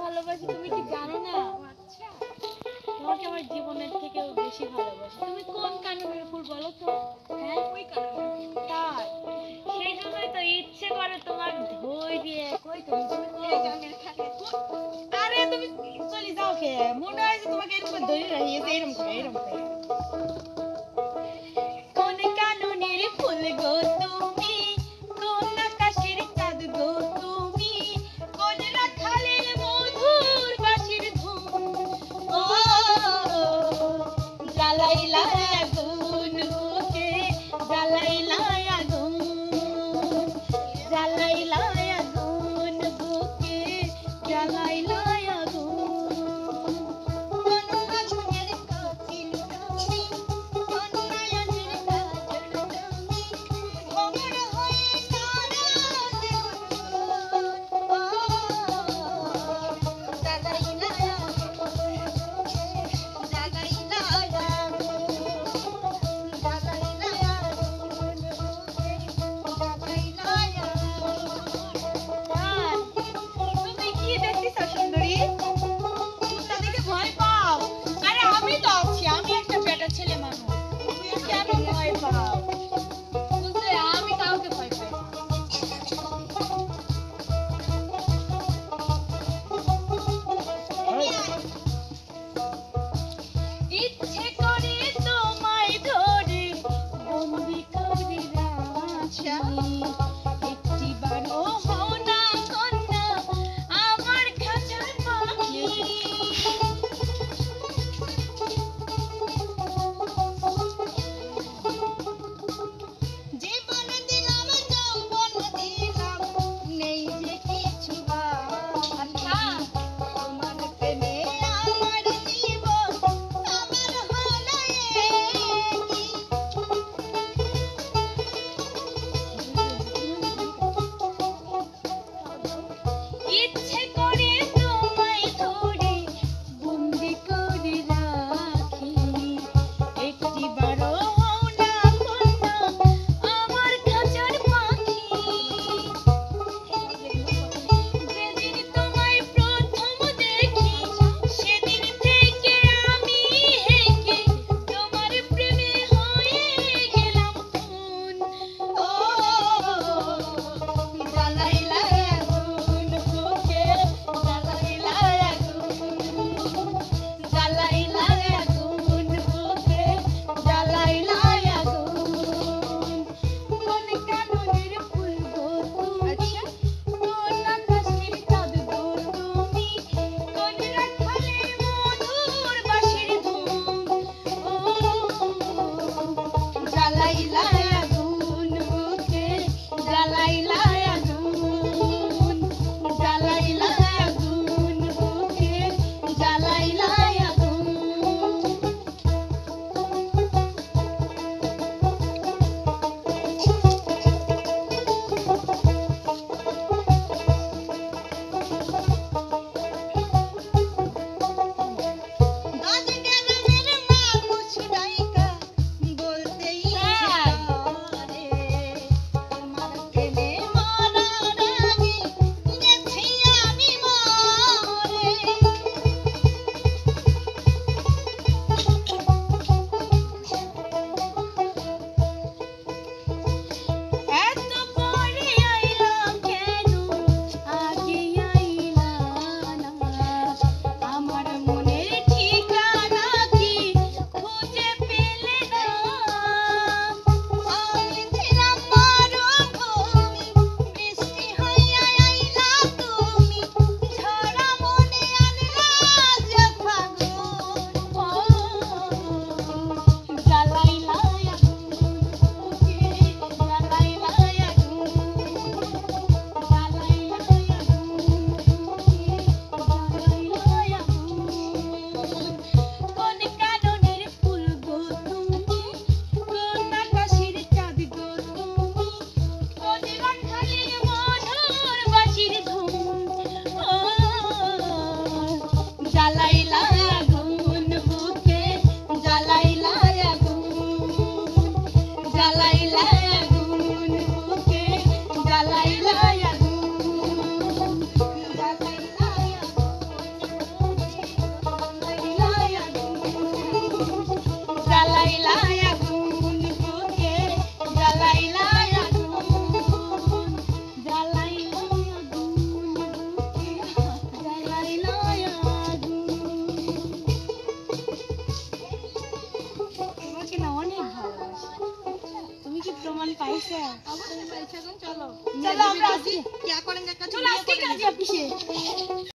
ভালোবাসি তুমি কি জানো না? আচ্ছা, তোমাকে আমার জীবনের থেকেও বেশি ভালোবাসি। তুমি কোন কাননের ফুল বলো তো? হ্যাঁ, ওই কাননের ফুল। তাই সেই জন্যই তো ইচ্ছে করে তোমার ধই দিয়ে। কই তুমি এই গানের খালে। আরে তুমি চলে যাও কে? মনে হয় যে তোমাকে এরকম ধরে রাখিয়েছে এরকম করে এরকম করে। কোন কাননের ফুল গো তুমি, কোন আকাশের চাঁদ গো তুমি, কোন রাখালের মধুর বাঁশির ধুম। ও জ্বালাইলা আগুন বুকে, জ্বালাইলা আগুন, জ্বালাইলা আগুন বুকে, জ্বালাইলা আগুন। কোন আগুনের কাছিল তুমি, কোন নয়নের কাজল তুমি, ভ্রমর হয়ে নাড়াতে গুনগুন। ও জ্বালাইলা আগুন, জ্বালাইলা আগুন, জ্বালাইলা আগুন বুকে, জ্বালাইলা আগুন। তুমি কি দেখতেছ সুন্দরী? তা দেখে ভয় পাও? আরে আমি তো আছি, আমি একটা বেটা ছেলে মানুষ। তুমি কেন ভয় পাও? বুঝলে আমি কাউকে ভয় পাই না। ইচ্ছে করে তোমায় ধরে বন্দি করে রাখি, একটি বারো হও না কন্যা আমার খাঁচার পাখি। জীবন দিলাম যৌবন দিলাম, নেই যে কিছু বাকি। তোমার প্রেমে আমার জীবন, আমার হলো একই। তোমাকে না অনেক ভালোবাসি। তুমি কি প্রমাণ পাইছো? অবশ্যই পাইছে। এখন চলো চলো আমরা क्या करेंगे চলো আজকে কাজে অফিসে।